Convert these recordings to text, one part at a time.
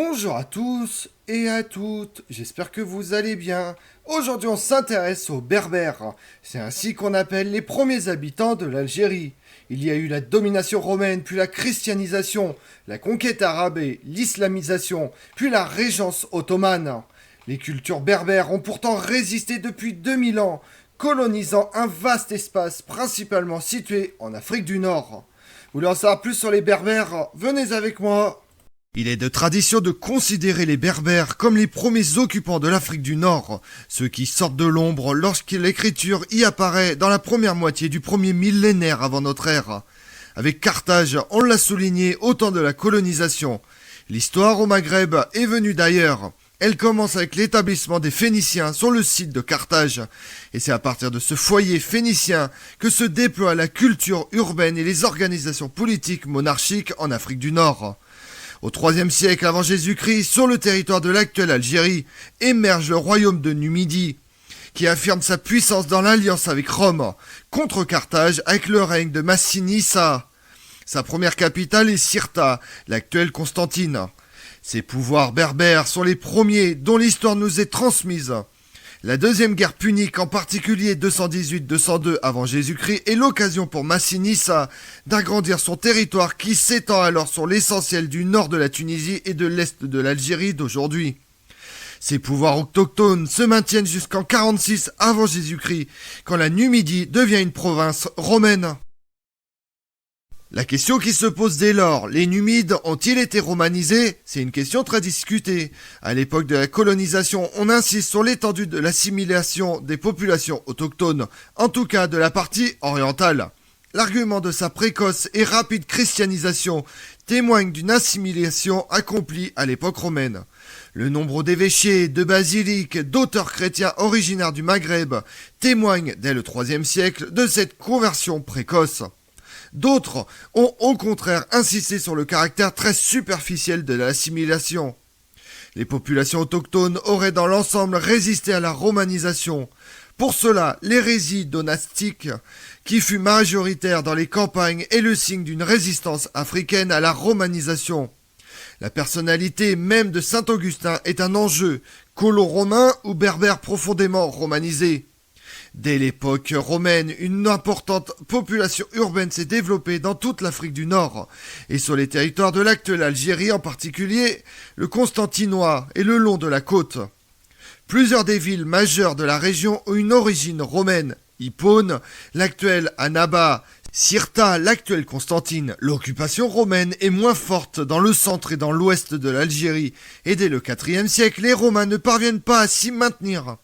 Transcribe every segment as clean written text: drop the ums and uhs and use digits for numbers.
Bonjour à tous et à toutes, j'espère que vous allez bien. Aujourd'hui on s'intéresse aux Berbères, c'est ainsi qu'on appelle les premiers habitants de l'Algérie. Il y a eu la domination romaine, puis la christianisation, la conquête arabe et l'islamisation, puis la régence ottomane. Les cultures berbères ont pourtant résisté depuis 2000 ans, colonisant un vaste espace principalement situé en Afrique du Nord. Vous voulez en savoir plus sur les Berbères? Venez avec moi. Il est de tradition de considérer les Berbères comme les premiers occupants de l'Afrique du Nord, ceux qui sortent de l'ombre lorsque l'écriture y apparaît dans la première moitié du premier millénaire avant notre ère. Avec Carthage, on l'a souligné au temps de la colonisation. L'histoire au Maghreb est venue d'ailleurs. Elle commence avec l'établissement des Phéniciens sur le site de Carthage. Et c'est à partir de ce foyer phénicien que se déploie la culture urbaine et les organisations politiques monarchiques en Afrique du Nord. Au IIIe siècle avant Jésus-Christ, sur le territoire de l'actuelle Algérie, émerge le royaume de Numidie, qui affirme sa puissance dans l'alliance avec Rome, contre Carthage avec le règne de Massinissa. Sa première capitale est Cirta, l'actuelle Constantine. Ces pouvoirs berbères sont les premiers dont l'histoire nous est transmise. La deuxième guerre punique, en particulier 218-202 avant Jésus-Christ, est l'occasion pour Massinissa d'agrandir son territoire qui s'étend alors sur l'essentiel du nord de la Tunisie et de l'est de l'Algérie d'aujourd'hui. Ces pouvoirs autochtones se maintiennent jusqu'en 46 avant Jésus-Christ, quand la Numidie devient une province romaine. La question qui se pose dès lors, les Numides ont-ils été romanisés? C'est une question très discutée. À l'époque de la colonisation, on insiste sur l'étendue de l'assimilation des populations autochtones, en tout cas de la partie orientale. L'argument de sa précoce et rapide christianisation témoigne d'une assimilation accomplie à l'époque romaine. Le nombre d'évêchés, de basiliques, d'auteurs chrétiens originaires du Maghreb témoigne dès le IIIe siècle de cette conversion précoce. D'autres ont au contraire insisté sur le caractère très superficiel de l'assimilation. Les populations autochtones auraient dans l'ensemble résisté à la romanisation. Pour cela, l'hérésie donastique, qui fut majoritaire dans les campagnes, est le signe d'une résistance africaine à la romanisation. La personnalité même de saint Augustin est un enjeu, colo-romain ou berbère profondément romanisé. Dès l'époque romaine, une importante population urbaine s'est développée dans toute l'Afrique du Nord, et sur les territoires de l'actuelle Algérie en particulier, le Constantinois et le long de la côte. Plusieurs des villes majeures de la région ont une origine romaine. Hippone, l'actuelle Annaba, Cirta, l'actuelle Constantine. L'occupation romaine est moins forte dans le centre et dans l'ouest de l'Algérie, et dès le IVe siècle, les Romains ne parviennent pas à s'y maintenir.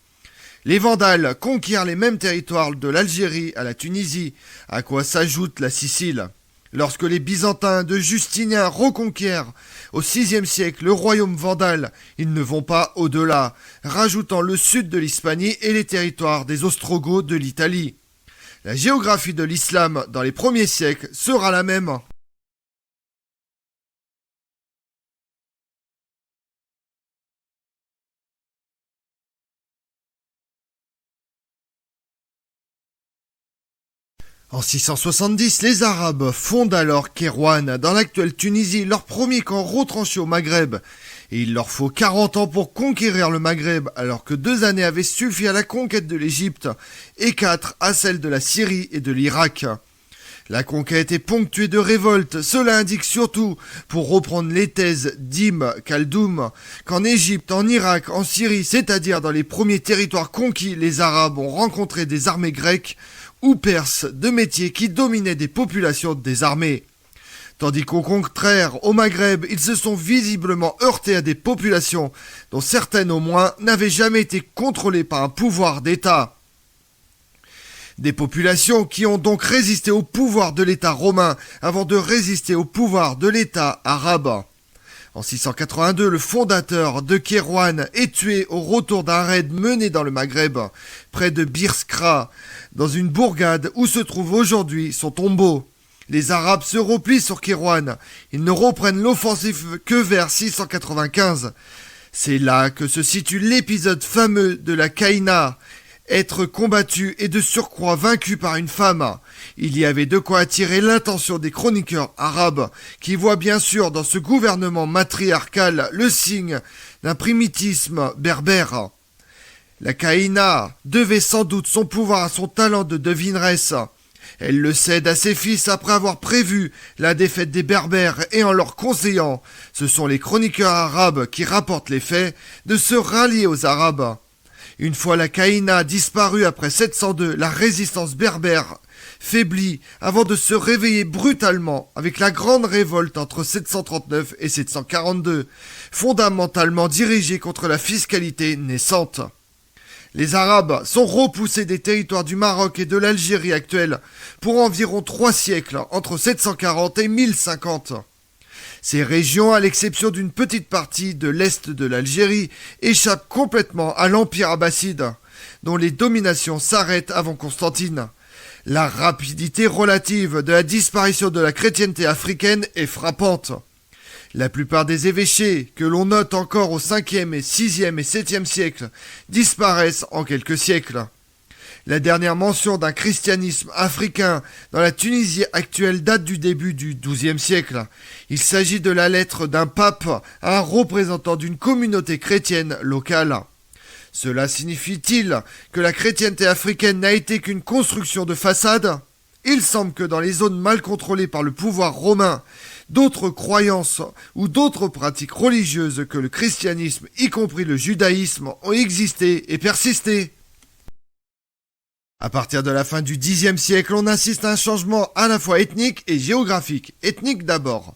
Les Vandales conquièrent les mêmes territoires de l'Algérie à la Tunisie, à quoi s'ajoute la Sicile. Lorsque les Byzantins de Justinien reconquièrent au VIe siècle le royaume vandale, ils ne vont pas au-delà, rajoutant le sud de l'Hispanie et les territoires des Ostrogoths de l'Italie. La géographie de l'islam dans les premiers siècles sera la même. En 670, les Arabes fondent alors Kairouan, dans l'actuelle Tunisie, leur premier camp retranché au Maghreb. Et il leur faut 40 ans pour conquérir le Maghreb, alors que 2 années avaient suffi à la conquête de l'Égypte, et 4 à celle de la Syrie et de l'Irak. La conquête est ponctuée de révoltes, cela indique surtout, pour reprendre les thèses d'Ibn Khaldoun, qu'en Égypte, en Irak, en Syrie, c'est-à-dire dans les premiers territoires conquis, les Arabes ont rencontré des armées grecques, ou perses de métiers qui dominaient des populations désarmées. Tandis qu'au contraire, au Maghreb, ils se sont visiblement heurtés à des populations dont certaines au moins n'avaient jamais été contrôlées par un pouvoir d'État. Des populations qui ont donc résisté au pouvoir de l'État romain avant de résister au pouvoir de l'État arabe. En 682, le fondateur de Kairouan est tué au retour d'un raid mené dans le Maghreb, près de Birskra, dans une bourgade où se trouve aujourd'hui son tombeau. Les Arabes se replient sur Kairouan. Ils ne reprennent l'offensive que vers 695. C'est là que se situe l'épisode fameux de la Kaïna, Être combattu et de surcroît vaincu par une femme. Il y avait de quoi attirer l'attention des chroniqueurs arabes, qui voient bien sûr dans ce gouvernement matriarcal le signe d'un primitisme berbère. La Caïna devait sans doute son pouvoir à son talent de devineresse. Elle le cède à ses fils après avoir prévu la défaite des Berbères et en leur conseillant, ce sont les chroniqueurs arabes qui rapportent les faits, de se rallier aux Arabes. Une fois la Caïna disparue après 702, la résistance berbère faiblit avant de se réveiller brutalement avec la grande révolte entre 739 et 742, fondamentalement dirigée contre la fiscalité naissante. Les Arabes sont repoussés des territoires du Maroc et de l'Algérie actuelle pour environ 3 siècles, entre 740 et 1050. Ces régions, à l'exception d'une petite partie de l'est de l'Algérie, échappent complètement à l'Empire abbasside, dont les dominations s'arrêtent avant Constantine. La rapidité relative de la disparition de la chrétienté africaine est frappante. La plupart des évêchés, que l'on note encore au 5e et 6e et 7e siècle, disparaissent en quelques siècles. La dernière mention d'un christianisme africain dans la Tunisie actuelle date du début du XIIe siècle. Il s'agit de la lettre d'un pape à un représentant d'une communauté chrétienne locale. Cela signifie-t-il que la chrétienté africaine n'a été qu'une construction de façade ? Il semble que dans les zones mal contrôlées par le pouvoir romain, d'autres croyances ou d'autres pratiques religieuses que le christianisme, y compris le judaïsme, ont existé et persisté. À partir de la fin du Xe siècle, on assiste à un changement à la fois ethnique et géographique. Ethnique d'abord.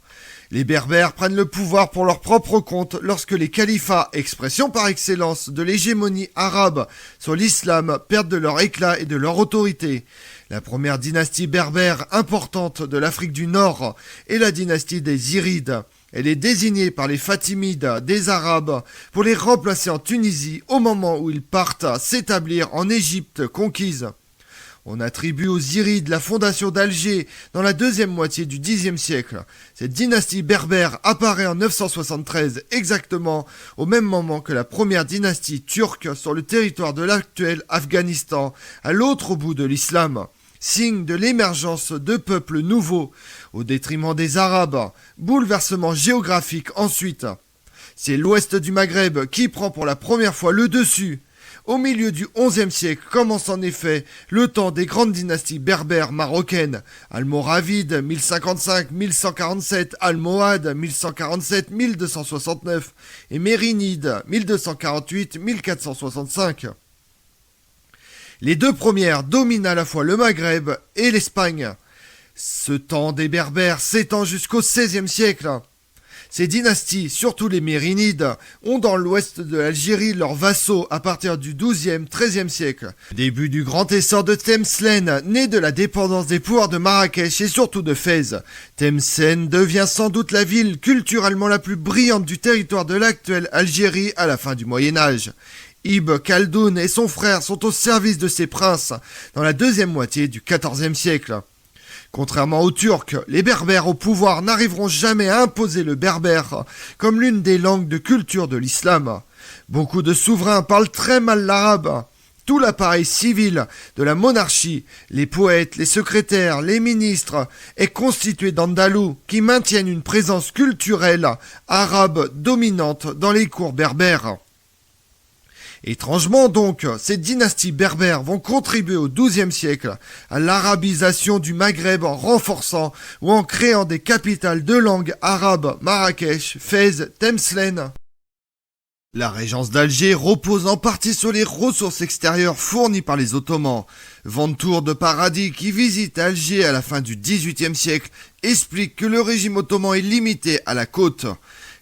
Les Berbères prennent le pouvoir pour leur propre compte lorsque les califats, expression par excellence de l'hégémonie arabe sur l'islam, perdent de leur éclat et de leur autorité. La première dynastie berbère importante de l'Afrique du Nord est la dynastie des Irides. Elle est désignée par les Fatimides des Arabes pour les remplacer en Tunisie au moment où ils partent s'établir en Égypte conquise. On attribue aux Irides la fondation d'Alger dans la deuxième moitié du Xe siècle. Cette dynastie berbère apparaît en 973, exactement au même moment que la première dynastie turque sur le territoire de l'actuel Afghanistan, à l'autre bout de l'islam. Signe de l'émergence de peuples nouveaux, au détriment des Arabes. Bouleversement géographique ensuite. C'est l'ouest du Maghreb qui prend pour la première fois le dessus. Au milieu du XIe siècle commence en effet le temps des grandes dynasties berbères marocaines. Almoravide 1055-1147, Almohade 1147-1269 et Mérinide 1248-1465. Les deux premières dominent à la fois le Maghreb et l'Espagne. Ce temps des Berbères s'étend jusqu'au XVIe siècle. Ces dynasties, surtout les Mérinides, ont dans l'ouest de l'Algérie leurs vassaux à partir du XIIe-XIIIe siècle. Début du grand essor de Tlemcen, né de la dépendance des pouvoirs de Marrakech et surtout de Fès. Tlemcen devient sans doute la ville culturellement la plus brillante du territoire de l'actuelle Algérie à la fin du Moyen-Âge. Ibn Khaldoun et son frère sont au service de ces princes dans la deuxième moitié du XIVe siècle. Contrairement aux Turcs, les Berbères au pouvoir n'arriveront jamais à imposer le berbère comme l'une des langues de culture de l'islam. Beaucoup de souverains parlent très mal l'arabe. Tout l'appareil civil de la monarchie, les poètes, les secrétaires, les ministres, est constitué d'andalous qui maintiennent une présence culturelle arabe dominante dans les cours berbères. Étrangement donc, ces dynasties berbères vont contribuer au XIIe siècle à l'arabisation du Maghreb en renforçant ou en créant des capitales de langue arabe, Marrakech, Fès, Tlemcen. La régence d'Alger repose en partie sur les ressources extérieures fournies par les Ottomans. Ventour de Paradis, qui visite Alger à la fin du XVIIIe siècle, explique que le régime ottoman est limité à la côte.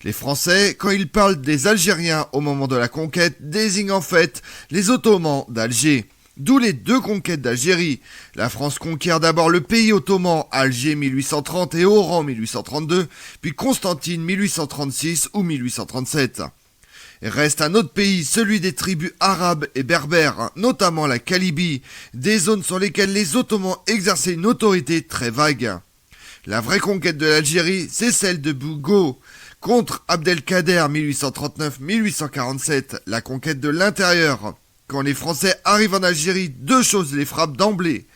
Les Français, quand ils parlent des Algériens au moment de la conquête, désignent en fait les Ottomans d'Alger. D'où les deux conquêtes d'Algérie. La France conquiert d'abord le pays ottoman, Alger 1830 et Oran 1832, puis Constantine 1836 ou 1837. Reste un autre pays, celui des tribus arabes et berbères, notamment la Kalibie, des zones sur lesquelles les Ottomans exerçaient une autorité très vague. La vraie conquête de l'Algérie, c'est celle de Bougo, contre Abdelkader 1839-1847, la conquête de l'intérieur. Quand les Français arrivent en Algérie, deux choses les frappent d'emblée.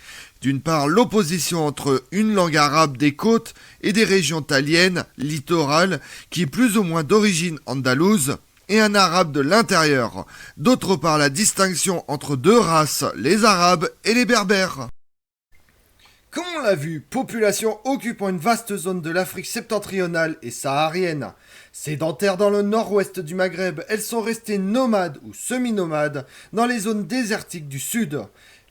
D'une part, l'opposition entre une langue arabe des côtes et des régions taliennes, littorales, qui est plus ou moins d'origine andalouse, et un arabe de l'intérieur. D'autre part, la distinction entre deux races, les arabes et les berbères. Comme on l'a vu, population occupant une vaste zone de l'Afrique septentrionale et saharienne. Sédentaires dans le nord-ouest du Maghreb, elles sont restées nomades ou semi-nomades dans les zones désertiques du sud.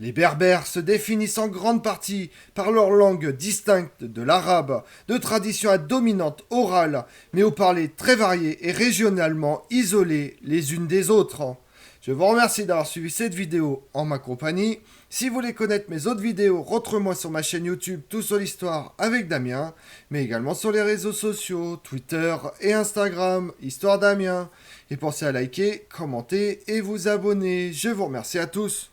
Les Berbères se définissent en grande partie par leur langue distincte de l'arabe, de tradition à dominante orale, mais au parler très varié et régionalement isolées les unes des autres. Je vous remercie d'avoir suivi cette vidéo en ma compagnie. Si vous voulez connaître mes autres vidéos, retrouvez-moi sur ma chaîne YouTube Tout sur l'Histoire avec Damien, mais également sur les réseaux sociaux, Twitter et Instagram, Histoire Damien. Et pensez à liker, commenter et vous abonner. Je vous remercie à tous.